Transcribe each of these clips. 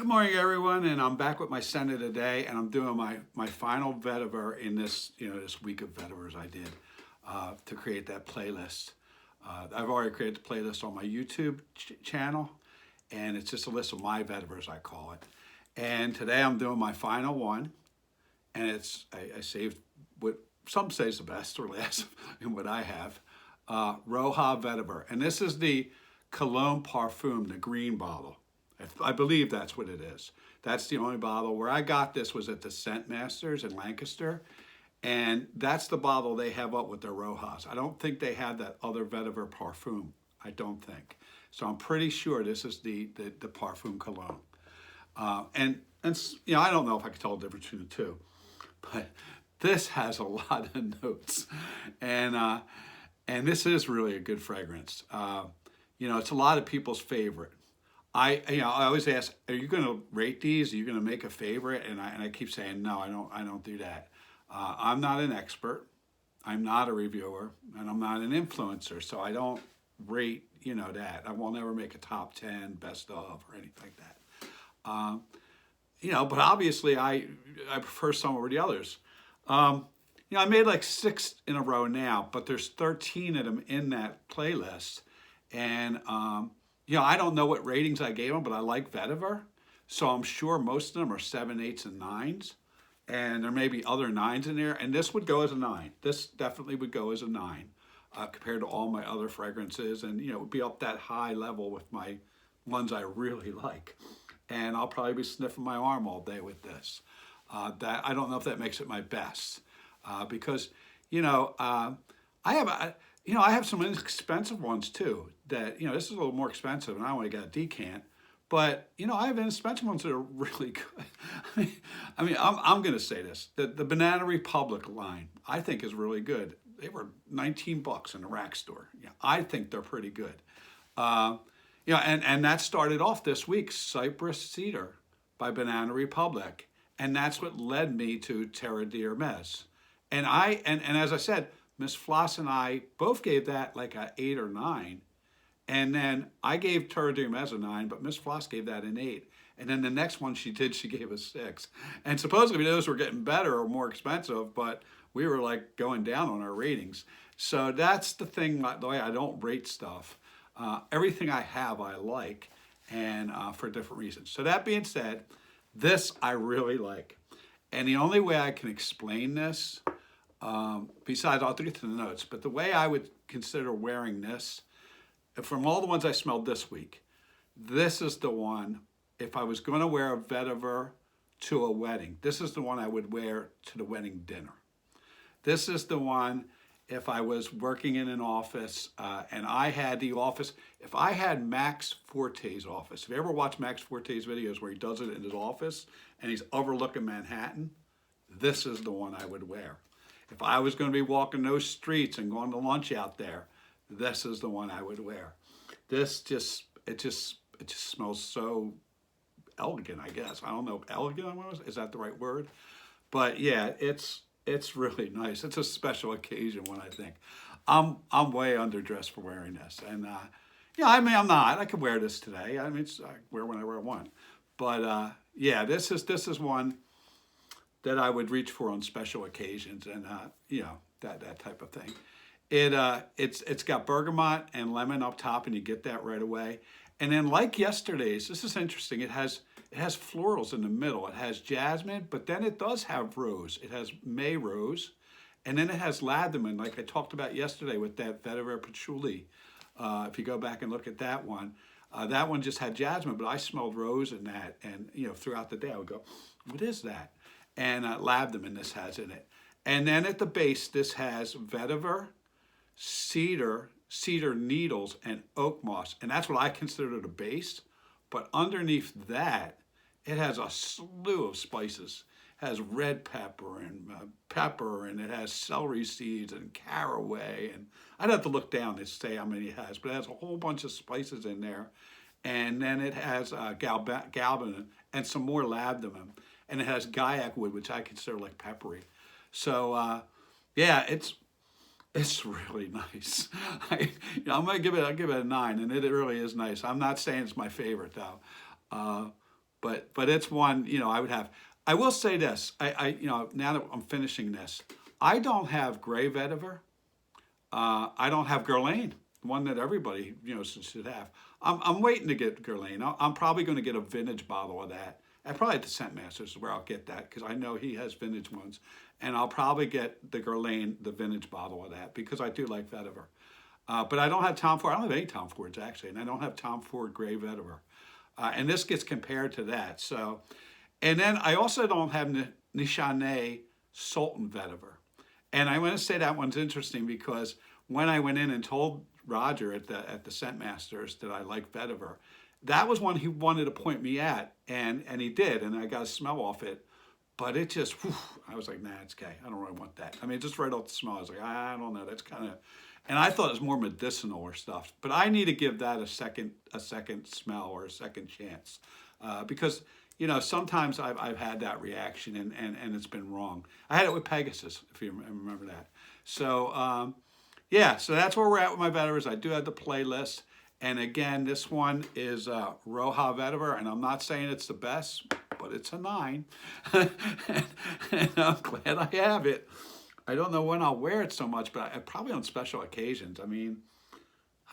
Good morning, everyone, and I'm back with my sender today, and I'm doing my final vetiver in this this week of vetivers I did to create that playlist. I've already created the playlist on my YouTube channel, and it's just a list of my vetivers, I call it. And today I'm doing my final one, and I saved what some say is the best or last in what I have, Roja vetiver, and this is the Cologne Parfum, the green bottle. I believe that's what it is. That's the only bottle. Where I got this was at the Scent Masters in Lancaster, and that's the bottle they have up with their Rojas. I don't think they have that other Vetiver Parfum. I don't think. So I'm pretty sure this is the Parfum Cologne. And I don't know if I can tell the difference between the two, but this has a lot of notes, and this is really a good fragrance. It's a lot of people's favorite. I always ask, are you going to rate these? Are you going to make a favorite? And I keep saying, no, I don't do that. I'm not an expert. I'm not a reviewer, and I'm not an influencer, so I don't rate, that. I will never make a top 10, best of, or anything like that. But obviously I prefer some over the others. I made like 6 in a row now, but there's 13 of them in that playlist, and I don't know what ratings I gave them, but I like vetiver, so I'm sure most of them are 7, 8s, and 9s, and there may be other 9s in there, and this would go as a 9. This definitely would go as a 9 compared to all my other fragrances, and it would be up that high level with my ones I really like, and I'll probably be sniffing my arm all day with this. That I don't know if that makes it my best, because I have some inexpensive ones too. That this is a little more expensive, and I only got a decant. But I have inexpensive ones that are really good. I'm going to say this: that the Banana Republic line I think is really good. They were $19 in the rack store. I think they're pretty good. And that started off this week, Cypress Cedar by Banana Republic, and that's what led me to Terra d'Hermes. And as I said, Miss Floss and I both gave that like a 8 or 9. And then I gave Terra d'Hermes a 9, but Miss Floss gave that an 8. And then the next one she gave a 6. And supposedly those were getting better or more expensive, but we were like going down on our ratings. So that's the thing, the way I don't rate stuff. Everything I have I like, and for different reasons. So that being said, this I really like. And the only way I can explain this, besides, I'll get to the notes, but the way I would consider wearing this, from all the ones I smelled this week, this is the one, if I was going to wear a vetiver to a wedding, this is the one I would wear to the wedding dinner. This is the one if I was working in an office and I had the office, if I had Max Forte's office, if you ever watch Max Forte's videos where he does it in his office and he's overlooking Manhattan, this is the one I would wear. If I was going to be walking those streets and going to lunch out there, this is the one I would wear. It just smells so elegant, I guess. I don't know if elegant is that the right word? But yeah, it's really nice. It's a special occasion one, I think. I'm way underdressed for wearing this, and I'm not. I could wear this today. I wear whenever I want. But this is one that I would reach for on special occasions, and that type of thing. It's got bergamot and lemon up top, and you get that right away. And then, like yesterday's, this is interesting. It has florals in the middle. It has jasmine, but then it does have rose. It has May rose, and then it has Labdanum, like I talked about yesterday with that Vetiver Patchouli. If you go back and look at that one just had jasmine, but I smelled rose in that, and throughout the day I would go, what is that? And Labdanum this has in it. And then at the base, this has vetiver, cedar needles, and oakmoss, and that's what I consider the base. But underneath that, it has a slew of spices. It has red pepper and it has celery seeds and caraway, and I'd have to look down to say how many it has, but it has a whole bunch of spices in there. And then it has galbanum and some more labdanum, and it has gaiac wood, which I consider like peppery. So it's really nice. I'll give it a 9, and it really is nice. I'm not saying it's my favorite though, but it's one, I would have. I will say this. Now that I'm finishing this, I don't have gray vetiver. I don't have Guerlain, one that everybody should have. I'm waiting to get Guerlain. I'm probably going to get a vintage bottle of that. I probably at the Scent Masters is where I'll get that because I know he has vintage ones, and I'll probably get the Guerlain, the vintage bottle of that because I do like vetiver. But I don't have Tom Ford. I don't have any Tom Fords actually, and I don't have Tom Ford gray vetiver. And this gets compared to that. So, and then I also don't have Nishane Sultan vetiver. And I want to say that one's interesting because when I went in and told Roger at the Scent Masters that I like vetiver, that was one he wanted to point me at, and he did, and I got a smell off it. But it just, whew, I was like, nah, it's okay. I don't really want that. I mean, just right off the smell, I was like, I don't know. That's kind of, and I thought it was more medicinal or stuff. But I need to give that a second smell or a second chance, because sometimes I've had that reaction and it's been wrong. I had it with Pegasus, if you remember that. So yeah, so that's where we're at with my vetivers. I do have the playlist. And again, this one is Roja vetiver, and I'm not saying it's the best, but it's a 9. And I'm glad I have it. I don't know when I'll wear it so much, but probably on special occasions. I mean,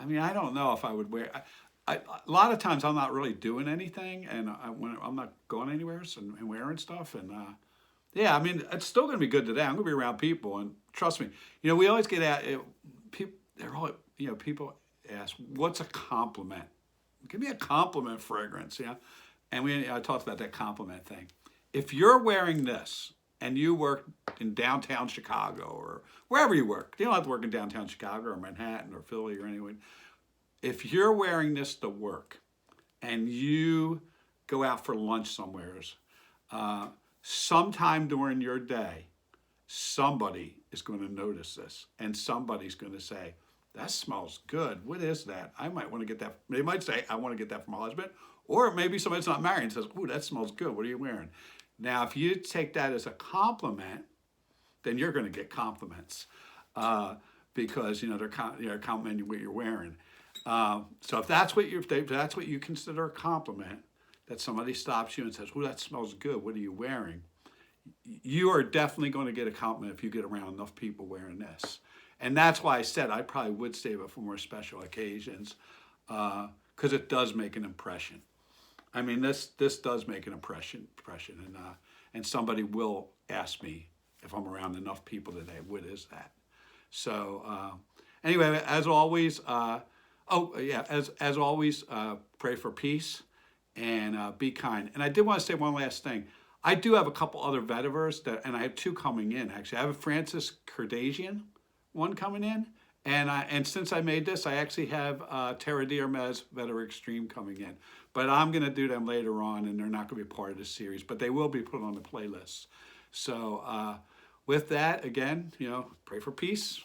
I don't know if I would wear. A lot of times I'm not really doing anything, and when I'm not going anywhere and wearing stuff, and yeah, I mean, it's still going to be good today. I'm going to be around people, and trust me, we always get at it. People, they're all, people ask, "What's a compliment?" Give me a compliment fragrance, And I talked about that compliment thing. If you're wearing this and you work in downtown Chicago or wherever you work, you don't have to work in downtown Chicago or Manhattan or Philly or anywhere. If you're wearing this to work and you go out for lunch somewheres, sometime during your day, somebody is going to notice this and somebody's going to say, that smells good. What is that? I might want to get that. They might say, I want to get that from my husband. Or maybe somebody's not married and says, ooh, that smells good. What are you wearing? Now, if you take that as a compliment, then you're going to get compliments because, they're complimenting what you're wearing. So if that's what you consider a compliment, that somebody stops you and says, ooh, that smells good. What are you wearing? You are definitely going to get a compliment if you get around enough people wearing this. And that's why I said I probably would save it for more special occasions because it does make an impression. I mean, this does make an impression, and somebody will ask me if I'm around enough people today, what is that? So anyway, as always, as always, pray for peace and be kind. And I did want to say one last thing. I do have a couple other vetivers and I have 2 coming in actually. I have a Francis Cardasian one coming in, and since I made this, I actually have Terra di Hermes Vetiver Extreme coming in. But I'm going to do them later on, and they're not going to be part of this series, but they will be put on the playlist. So with that, again, pray for peace.